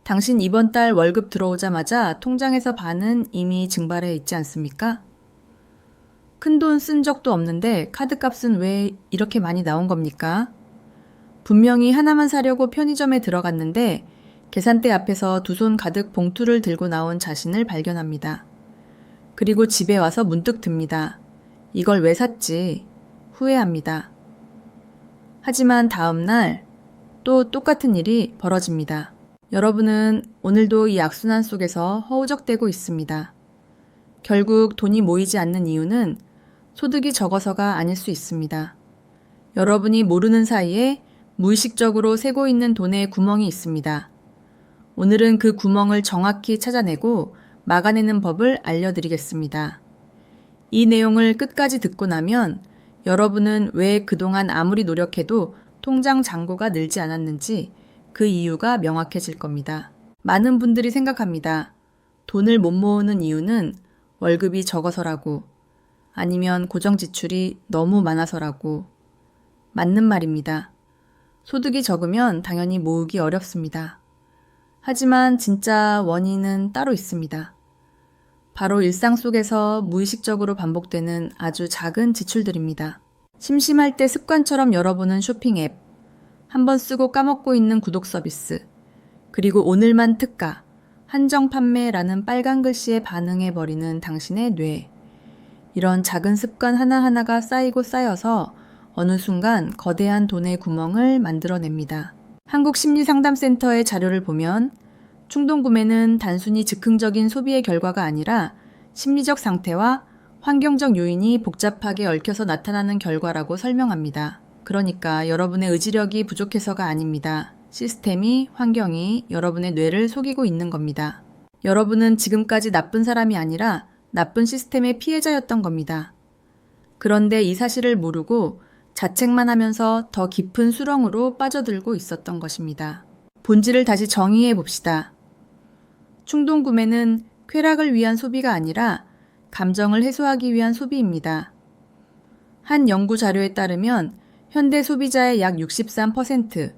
당신 이번 달 월급 들어오자마자 통장에서 반은 이미 증발해 있지 않습니까? 큰돈 쓴 적도 없는데 카드값은 왜 이렇게 많이 나온 겁니까? 분명히 하나만 사려고 편의점에 들어갔는데 계산대 앞에서 두 손 가득 봉투를 들고 나온 자신을 발견합니다. 그리고 집에 와서 문득 듭니다. 이걸 왜 샀지? 후회합니다. 하지만 다음 날 또 똑같은 일이 벌어집니다. 여러분은 오늘도 이 악순환 속에서 허우적대고 있습니다. 결국 돈이 모이지 않는 이유는 소득이 적어서가 아닐 수 있습니다. 여러분이 모르는 사이에 무의식적으로 새고 있는 돈에 구멍이 있습니다. 오늘은 그 구멍을 정확히 찾아내고 막아내는 법을 알려드리겠습니다. 이 내용을 끝까지 듣고 나면 여러분은 왜 그동안 아무리 노력해도 통장 잔고가 늘지 않았는지 그 이유가 명확해질 겁니다. 많은 분들이 생각합니다. 돈을 못 모으는 이유는 월급이 적어서라고, 아니면 고정 지출이 너무 많아서라고. 맞는 말입니다. 소득이 적으면 당연히 모으기 어렵습니다. 하지만 진짜 원인은 따로 있습니다. 바로 일상 속에서 무의식적으로 반복되는 아주 작은 지출들입니다. 심심할 때 습관처럼 열어보는 쇼핑 앱, 한번 쓰고 까먹고 있는 구독 서비스, 그리고 오늘만 특가, 한정 판매라는 빨간 글씨에 반응해버리는 당신의 뇌. 이런 작은 습관 하나하나가 쌓이고 쌓여서 어느 순간 거대한 돈의 구멍을 만들어냅니다. 한국심리상담센터의 자료를 보면 충동구매는 단순히 즉흥적인 소비의 결과가 아니라 심리적 상태와 환경적 요인이 복잡하게 얽혀서 나타나는 결과라고 설명합니다. 그러니까 여러분의 의지력이 부족해서가 아닙니다. 시스템이, 환경이 여러분의 뇌를 속이고 있는 겁니다. 여러분은 지금까지 나쁜 사람이 아니라 나쁜 시스템의 피해자였던 겁니다. 그런데 이 사실을 모르고 자책만 하면서 더 깊은 수렁으로 빠져들고 있었던 것입니다. 본질을 다시 정의해 봅시다. 충동구매는 쾌락을 위한 소비가 아니라 감정을 해소하기 위한 소비입니다. 한 연구 자료에 따르면 현대 소비자의 약 63%,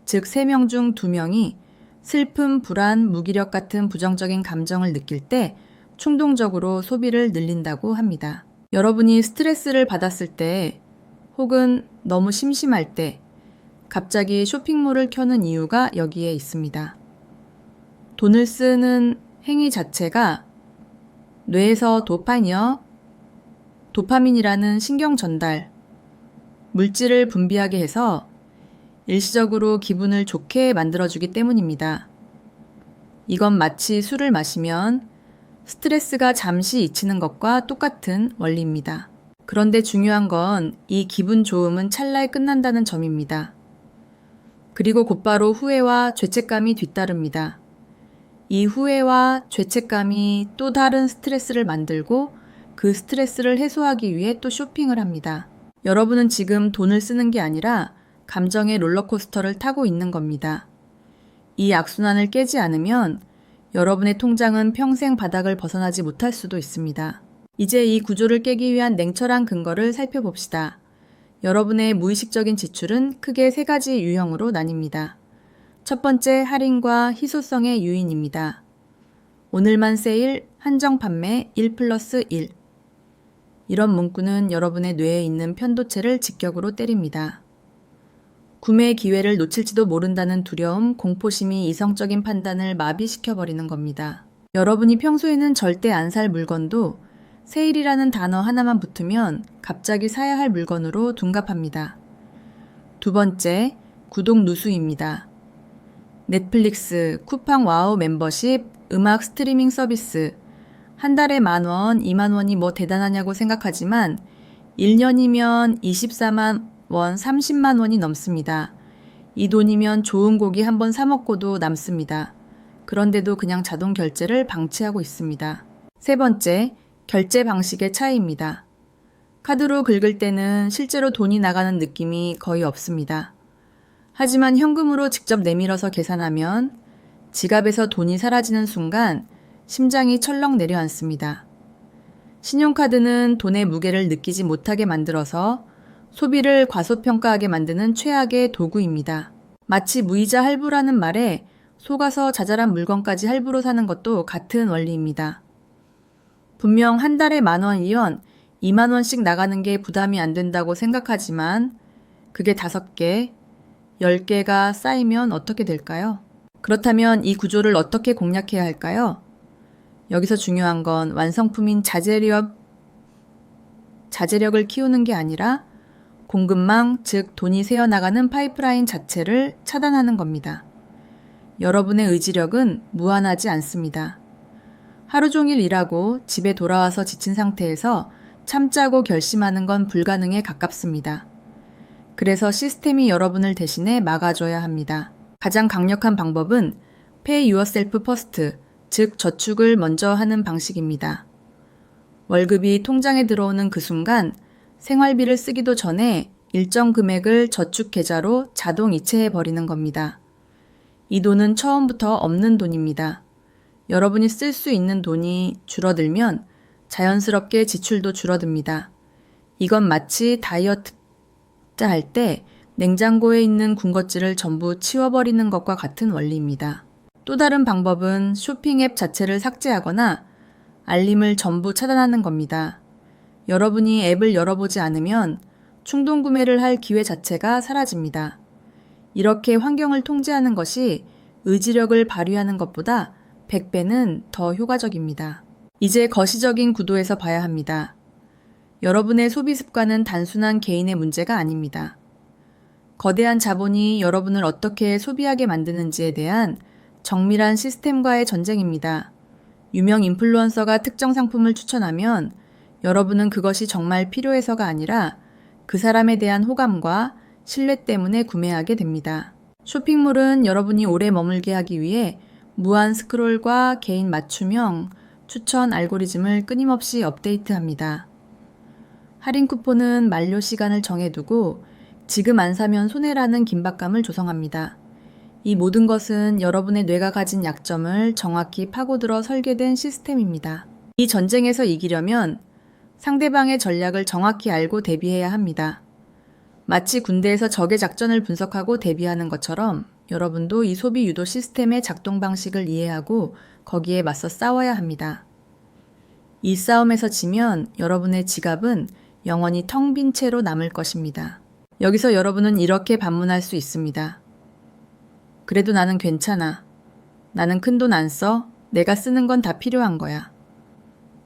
즉 3명 중 2명이 슬픔, 불안, 무기력 같은 부정적인 감정을 느낄 때 충동적으로 소비를 늘린다고 합니다. 여러분이 스트레스를 받았을 때 혹은 너무 심심할 때 갑자기 쇼핑몰을 켜는 이유가 여기에 있습니다. 돈을 쓰는 행위 자체가 뇌에서 도파민이라는 신경 전달, 물질을 분비하게 해서 일시적으로 기분을 좋게 만들어주기 때문입니다. 이건 마치 술을 마시면 스트레스가 잠시 잊히는 것과 똑같은 원리입니다. 그런데 중요한 건 이 기분 좋음은 찰나에 끝난다는 점입니다. 그리고 곧바로 후회와 죄책감이 뒤따릅니다. 이 후회와 죄책감이 또 다른 스트레스를 만들고 그 스트레스를 해소하기 위해 또 쇼핑을 합니다. 여러분은 지금 돈을 쓰는 게 아니라 감정의 롤러코스터를 타고 있는 겁니다. 이 악순환을 깨지 않으면 여러분의 통장은 평생 바닥을 벗어나지 못할 수도 있습니다. 이제 이 구조를 깨기 위한 냉철한 근거를 살펴봅시다. 여러분의 무의식적인 지출은 크게 3가지 유형으로 나뉩니다. 첫 번째, 할인과 희소성의 유인입니다. 오늘만 세일, 한정 판매 1+1. 이런 문구는 여러분의 뇌에 있는 편도체를 직격으로 때립니다. 구매 기회를 놓칠지도 모른다는 두려움, 공포심이 이성적인 판단을 마비시켜버리는 겁니다. 여러분이 평소에는 절대 안 살 물건도 세일이라는 단어 하나만 붙으면 갑자기 사야 할 물건으로 둔갑합니다. 두 번째, 구독 누수입니다. 넷플릭스, 쿠팡 와우 멤버십, 음악 스트리밍 서비스, 한 달에 10,000원, 20,000원이 뭐 대단하냐고 생각하지만 1년이면 24만 원, 30만 원이 넘습니다. 이 돈이면 좋은 고기 한번 사 먹고도 남습니다. 그런데도 그냥 자동 결제를 방치하고 있습니다. 세 번째, 결제 방식의 차이입니다. 카드로 긁을 때는 실제로 돈이 나가는 느낌이 거의 없습니다. 하지만 현금으로 직접 내밀어서 계산하면 지갑에서 돈이 사라지는 순간 심장이 철렁 내려앉습니다. 신용카드는 돈의 무게를 느끼지 못하게 만들어서 소비를 과소평가하게 만드는 최악의 도구입니다. 마치 무이자 할부라는 말에 속아서 자잘한 물건까지 할부로 사는 것도 같은 원리입니다. 분명 한 달에 10,000원이면 20,000원씩 나가는 게 부담이 안 된다고 생각하지만 그게 5개, 10개가 쌓이면 어떻게 될까요? 그렇다면 이 구조를 어떻게 공략해야 할까요? 여기서 중요한 건 완성품인 자제력을 키우는 게 아니라 공급망, 즉 돈이 새어나가는 파이프라인 자체를 차단하는 겁니다. 여러분의 의지력은 무한하지 않습니다. 하루 종일 일하고 집에 돌아와서 지친 상태에서 참자고 결심하는 건 불가능에 가깝습니다. 그래서 시스템이 여러분을 대신해 막아줘야 합니다. 가장 강력한 방법은 Pay Yourself First, 즉 저축을 먼저 하는 방식입니다. 월급이 통장에 들어오는 그 순간 생활비를 쓰기도 전에 일정 금액을 저축 계좌로 자동 이체해 버리는 겁니다. 이 돈은 처음부터 없는 돈입니다. 여러분이 쓸 수 있는 돈이 줄어들면 자연스럽게 지출도 줄어듭니다. 이건 마치 다이어트 할 때 냉장고에 있는 군것질을 전부 치워버리는 것과 같은 원리입니다. 또 다른 방법은 쇼핑 앱 자체를 삭제하거나 알림을 전부 차단하는 겁니다. 여러분이 앱을 열어보지 않으면 충동 구매를 할 기회 자체가 사라집니다. 이렇게 환경을 통제하는 것이 의지력을 발휘하는 것보다 100배는 더 효과적입니다. 이제 거시적인 구도에서 봐야 합니다. 여러분의 소비 습관은 단순한 개인의 문제가 아닙니다. 거대한 자본이 여러분을 어떻게 소비하게 만드는지에 대한 정밀한 시스템과의 전쟁입니다. 유명 인플루언서가 특정 상품을 추천하면 여러분은 그것이 정말 필요해서가 아니라 그 사람에 대한 호감과 신뢰 때문에 구매하게 됩니다. 쇼핑몰은 여러분이 오래 머물게 하기 위해 무한 스크롤과 개인 맞춤형 추천 알고리즘을 끊임없이 업데이트합니다. 할인 쿠폰은 만료 시간을 정해두고 지금 안 사면 손해라는 긴박감을 조성합니다. 이 모든 것은 여러분의 뇌가 가진 약점을 정확히 파고들어 설계된 시스템입니다. 이 전쟁에서 이기려면 상대방의 전략을 정확히 알고 대비해야 합니다. 마치 군대에서 적의 작전을 분석하고 대비하는 것처럼 여러분도 이 소비 유도 시스템의 작동 방식을 이해하고 거기에 맞서 싸워야 합니다. 이 싸움에서 지면 여러분의 지갑은 영원히 텅 빈 채로 남을 것입니다. 여기서 여러분은 이렇게 반문할 수 있습니다. 그래도 나는 괜찮아. 나는 큰돈 안 써. 내가 쓰는 건 다 필요한 거야.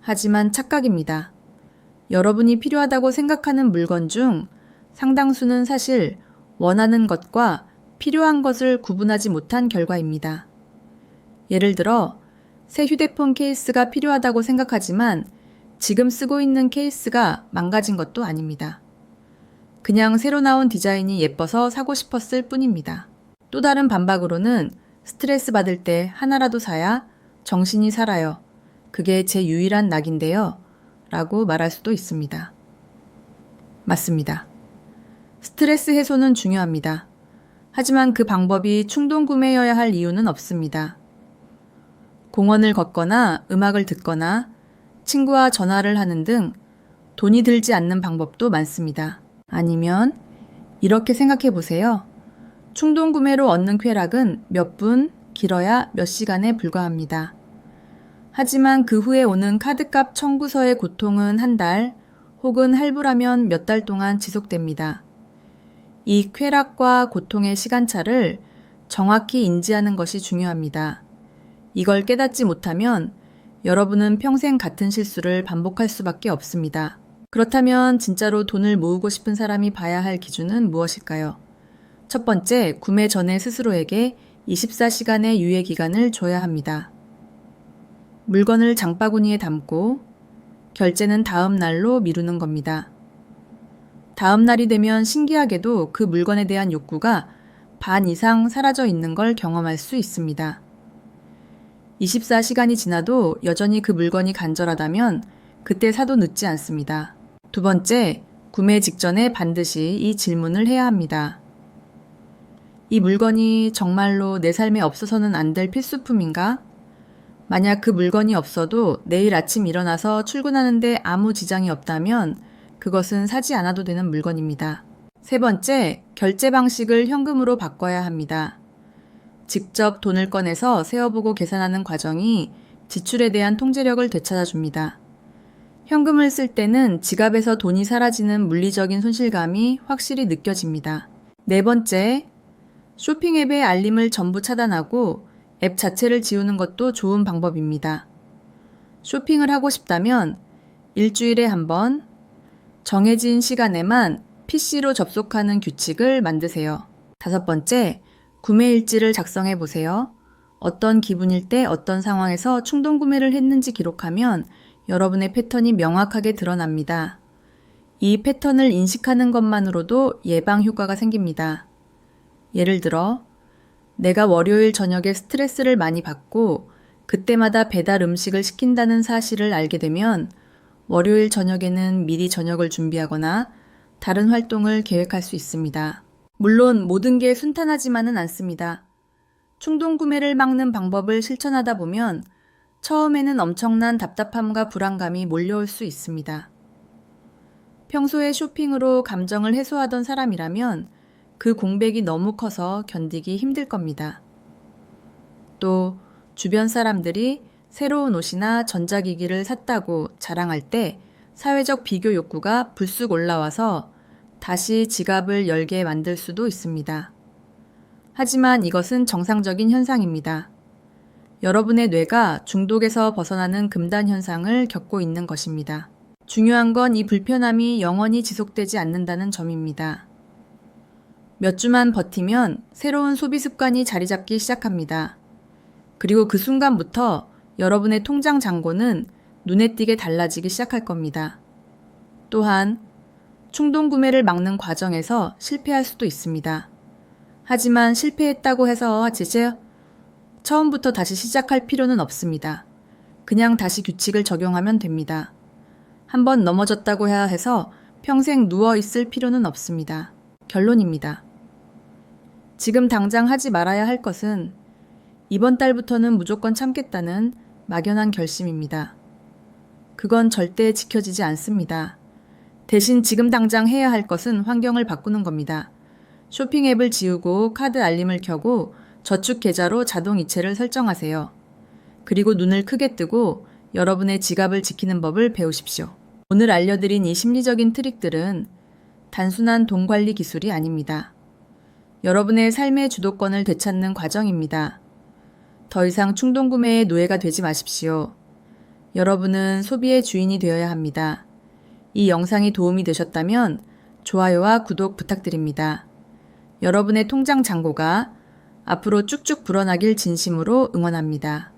하지만 착각입니다. 여러분이 필요하다고 생각하는 물건 중 상당수는 사실 원하는 것과 필요한 것을 구분하지 못한 결과입니다. 예를 들어 새 휴대폰 케이스가 필요하다고 생각하지만 지금 쓰고 있는 케이스가 망가진 것도 아닙니다. 그냥 새로 나온 디자인이 예뻐서 사고 싶었을 뿐입니다. 또 다른 반박으로는 스트레스 받을 때 하나라도 사야 정신이 살아요. 그게 제 유일한 낙인데요. 라고 말할 수도 있습니다. 맞습니다. 스트레스 해소는 중요합니다. 하지만 그 방법이 충동 구매여야 할 이유는 없습니다. 공원을 걷거나 음악을 듣거나 친구와 전화를 하는 등 돈이 들지 않는 방법도 많습니다. 아니면 이렇게 생각해 보세요. 충동 구매로 얻는 쾌락은 몇 분, 길어야 몇 시간에 불과합니다. 하지만 그 후에 오는 카드값 청구서의 고통은 한 달 혹은 할부라면 몇 달 동안 지속됩니다. 이 쾌락과 고통의 시간차를 정확히 인지하는 것이 중요합니다. 이걸 깨닫지 못하면 여러분은 평생 같은 실수를 반복할 수밖에 없습니다. 그렇다면 진짜로 돈을 모으고 싶은 사람이 봐야 할 기준은 무엇일까요? 첫 번째, 구매 전에 스스로에게 24시간의 유예 기간을 줘야 합니다. 물건을 장바구니에 담고 결제는 다음 날로 미루는 겁니다. 다음 날이 되면 신기하게도 그 물건에 대한 욕구가 반 이상 사라져 있는 걸 경험할 수 있습니다. 24시간이 지나도 여전히 그 물건이 간절하다면 그때 사도 늦지 않습니다. 두 번째, 구매 직전에 반드시 이 질문을 해야 합니다. 이 물건이 정말로 내 삶에 없어서는 안 될 필수품인가? 만약 그 물건이 없어도 내일 아침 일어나서 출근하는데 아무 지장이 없다면 그것은 사지 않아도 되는 물건입니다. 세 번째, 결제 방식을 현금으로 바꿔야 합니다. 직접 돈을 꺼내서 세어보고 계산하는 과정이 지출에 대한 통제력을 되찾아줍니다. 현금을 쓸 때는 지갑에서 돈이 사라지는 물리적인 손실감이 확실히 느껴집니다. 네 번째, 쇼핑 앱의 알림을 전부 차단하고 앱 자체를 지우는 것도 좋은 방법입니다. 쇼핑을 하고 싶다면 일주일에 한 번, 정해진 시간에만 PC로 접속하는 규칙을 만드세요. 다섯 번째, 구매 일지를 작성해 보세요. 어떤 기분일 때 어떤 상황에서 충동 구매를 했는지 기록하면 여러분의 패턴이 명확하게 드러납니다. 이 패턴을 인식하는 것만으로도 예방 효과가 생깁니다. 예를 들어, 내가 월요일 저녁에 스트레스를 많이 받고 그때마다 배달 음식을 시킨다는 사실을 알게 되면 월요일 저녁에는 미리 저녁을 준비하거나 다른 활동을 계획할 수 있습니다. 물론 모든 게 순탄하지만은 않습니다. 충동 구매를 막는 방법을 실천하다 보면 처음에는 엄청난 답답함과 불안감이 몰려올 수 있습니다. 평소에 쇼핑으로 감정을 해소하던 사람이라면 그 공백이 너무 커서 견디기 힘들 겁니다. 또 주변 사람들이 새로운 옷이나 전자기기를 샀다고 자랑할 때 사회적 비교 욕구가 불쑥 올라와서 다시 지갑을 열게 만들 수도 있습니다. 하지만 이것은 정상적인 현상입니다. 여러분의 뇌가 중독에서 벗어나는 금단 현상을 겪고 있는 것입니다. 중요한 건 이 불편함이 영원히 지속되지 않는다는 점입니다. 몇 주만 버티면 새로운 소비 습관이 자리 잡기 시작합니다. 그리고 그 순간부터 여러분의 통장 잔고는 눈에 띄게 달라지기 시작할 겁니다. 또한 충동 구매를 막는 과정에서 실패할 수도 있습니다. 하지만 실패했다고 해서 처음부터 다시 시작할 필요는 없습니다. 그냥 다시 규칙을 적용하면 됩니다. 한번 넘어졌다고 해야 해서 평생 누워 있을 필요는 없습니다. 결론입니다. 지금 당장 하지 말아야 할 것은 이번 달부터는 무조건 참겠다는 막연한 결심입니다. 그건 절대 지켜지지 않습니다. 대신 지금 당장 해야 할 것은 환경을 바꾸는 겁니다. 쇼핑 앱을 지우고 카드 알림을 켜고 저축 계좌로 자동 이체를 설정하세요. 그리고 눈을 크게 뜨고 여러분의 지갑을 지키는 법을 배우십시오. 오늘 알려드린 이 심리적인 트릭들은 단순한 돈 관리 기술이 아닙니다. 여러분의 삶의 주도권을 되찾는 과정입니다. 더 이상 충동 구매의 노예가 되지 마십시오. 여러분은 소비의 주인이 되어야 합니다. 이 영상이 도움이 되셨다면 좋아요와 구독 부탁드립니다. 여러분의 통장 잔고가 앞으로 쭉쭉 불어나길 진심으로 응원합니다.